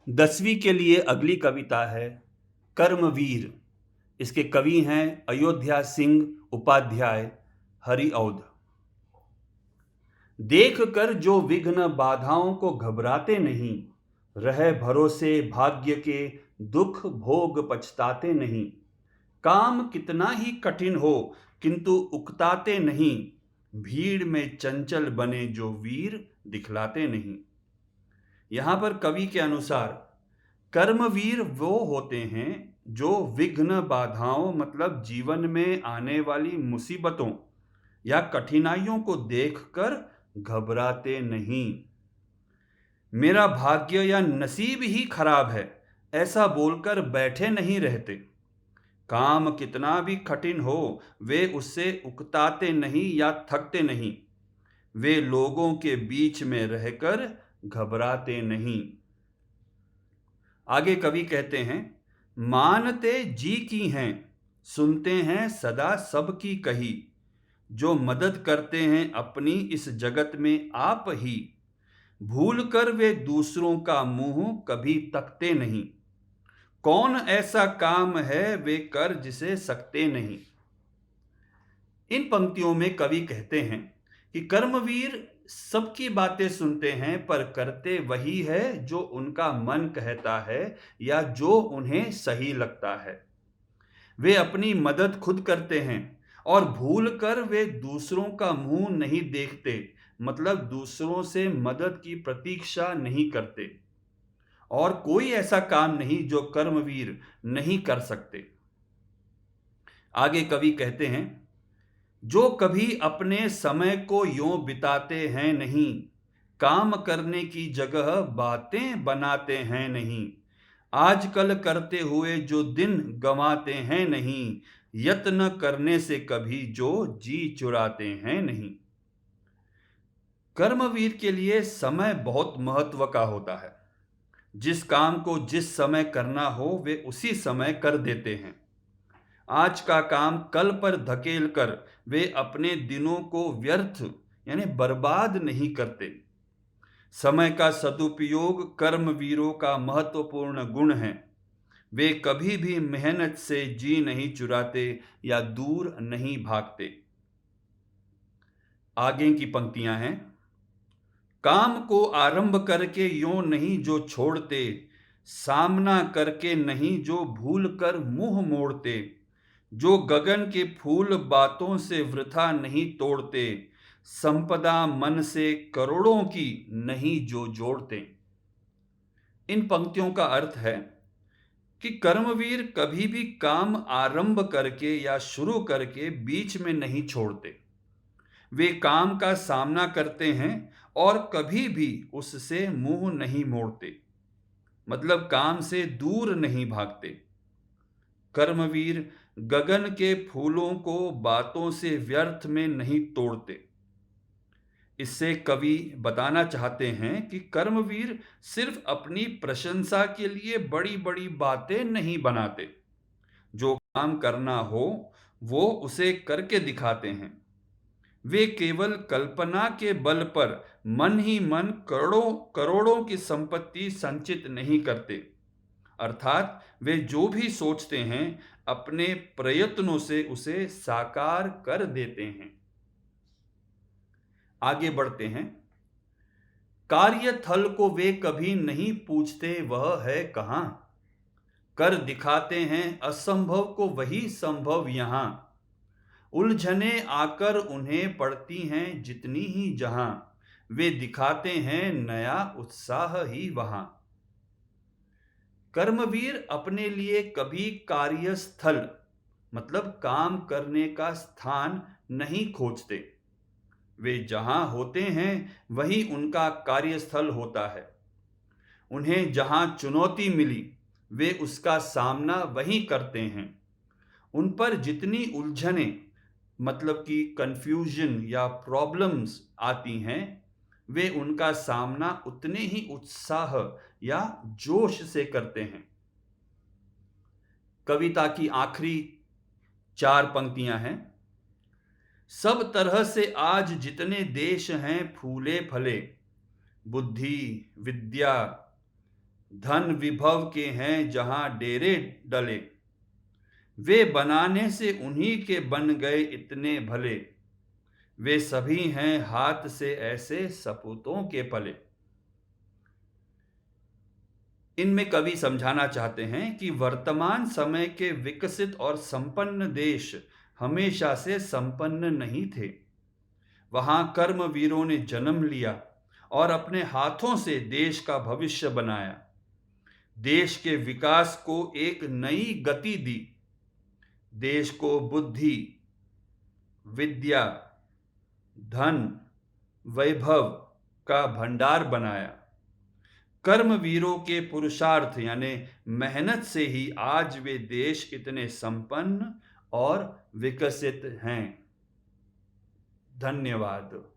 10वीं के लिए अगली कविता है कर्मवीर। इसके कवि हैं अयोध्या सिंह उपाध्याय हरिऔध। देख कर जो विघ्न बाधाओं को घबराते नहीं, रहे भरोसे भाग्य के, दुख भोग पछताते नहीं। काम कितना ही कठिन हो किंतु उकताते नहीं, भीड़ में चंचल बने जो वीर दिखलाते नहीं। यहां पर कवि के अनुसार कर्मवीर वो होते हैं जो विघ्न बाधाओं मतलब जीवन में आने वाली मुसीबतों या कठिनाइयों को देखकर घबराते नहीं। मेरा भाग्य या नसीब ही खराब है ऐसा बोलकर बैठे नहीं रहते। काम कितना भी कठिन हो वे उससे उकताते नहीं या थकते नहीं। वे लोगों के बीच में रहकर घबराते नहीं। आगे कवि कहते हैं, मानते जी की हैं, सुनते हैं सदा सबकी कही, जो मदद करते हैं अपनी इस जगत में आप ही। भूल कर वे दूसरों का मुंह कभी तकते नहीं, कौन ऐसा काम है वे कर जिसे सकते नहीं। इन पंक्तियों में कवि कहते हैं कि कर्मवीर सबकी बातें सुनते हैं पर करते वही है जो उनका मन कहता है या जो उन्हें सही लगता है। वे अपनी मदद खुद करते हैं और भूल कर वे दूसरों का मुंह नहीं देखते, मतलब दूसरों से मदद की प्रतीक्षा नहीं करते। और कोई ऐसा काम नहीं जो कर्मवीर नहीं कर सकते। आगे कवि कहते हैं, जो कभी अपने समय को यूं बिताते हैं नहीं, काम करने की जगह बातें बनाते हैं नहीं। आजकल करते हुए जो दिन गंवाते हैं नहीं, यत्न करने से कभी जो जी चुराते हैं नहीं। कर्मवीर के लिए समय बहुत महत्व का होता है। जिस काम को जिस समय करना हो वे उसी समय कर देते हैं। आज का काम कल पर धकेल कर वे अपने दिनों को व्यर्थ यानी बर्बाद नहीं करते। समय का सदुपयोग कर्मवीरों का महत्वपूर्ण गुण है। वे कभी भी मेहनत से जी नहीं चुराते या दूर नहीं भागते। आगे की पंक्तियां हैं, काम को आरंभ करके यूं नहीं जो छोड़ते, सामना करके नहीं जो भूल कर मुंह मोड़ते। जो गगन के फूल बातों से वृथा नहीं तोड़ते, संपदा मन से करोड़ों की नहीं जो जोड़ते। इन पंक्तियों का अर्थ है कि कर्मवीर कभी भी काम आरंभ करके या शुरू करके बीच में नहीं छोड़ते। वे काम का सामना करते हैं और कभी भी उससे मुंह नहीं मोड़ते, मतलब काम से दूर नहीं भागते। कर्मवीर गगन के फूलों को बातों से व्यर्थ में नहीं तोड़ते। इससे कवि बताना चाहते हैं कि कर्मवीर सिर्फ अपनी प्रशंसा के लिए बड़ी बड़ी बातें नहीं बनाते। जो काम करना हो वो उसे करके दिखाते हैं। वे केवल कल्पना के बल पर मन ही मन करोड़ों करोड़ों की संपत्ति संचित नहीं करते, अर्थात वे जो भी सोचते हैं अपने प्रयत्नों से उसे साकार कर देते हैं। आगे बढ़ते हैं, कार्यथल को वे कभी नहीं पूछते वह है कहां, कर दिखाते हैं असंभव को वही संभव यहां। उलझने आकर उन्हें पड़ती हैं जितनी ही जहां, वे दिखाते हैं नया उत्साह ही वहां। कर्मवीर अपने लिए कभी कार्यस्थल मतलब काम करने का स्थान नहीं खोजते। वे जहां होते हैं वही उनका कार्यस्थल होता है। उन्हें जहां चुनौती मिली वे उसका सामना वही करते हैं। उन पर जितनी उलझने मतलब कि कंफ्यूजन या प्रॉब्लम्स आती हैं वे उनका सामना उतने ही उत्साह या जोश से करते हैं। कविता की आखिरी 4 पंक्तियां हैं, सब तरह से आज जितने देश हैं फूले फले, बुद्धि विद्या धन विभव के हैं जहां डेरे डले, वे बनाने से उन्हीं के बन गए इतने भले, वे सभी हैं हाथ से ऐसे सपूतों के पले। इनमें कवि समझाना चाहते हैं कि वर्तमान समय के विकसित और संपन्न देश हमेशा से संपन्न नहीं थे। वहां कर्मवीरों ने जन्म लिया और अपने हाथों से देश का भविष्य बनाया, देश के विकास को एक नई गति दी, देश को बुद्धि, विद्या, धन, वैभव का भंडार बनाया। कर्मवीरों के पुरुषार्थ यानी मेहनत से ही आज वे देश इतने संपन्न और विकसित हैं। धन्यवाद।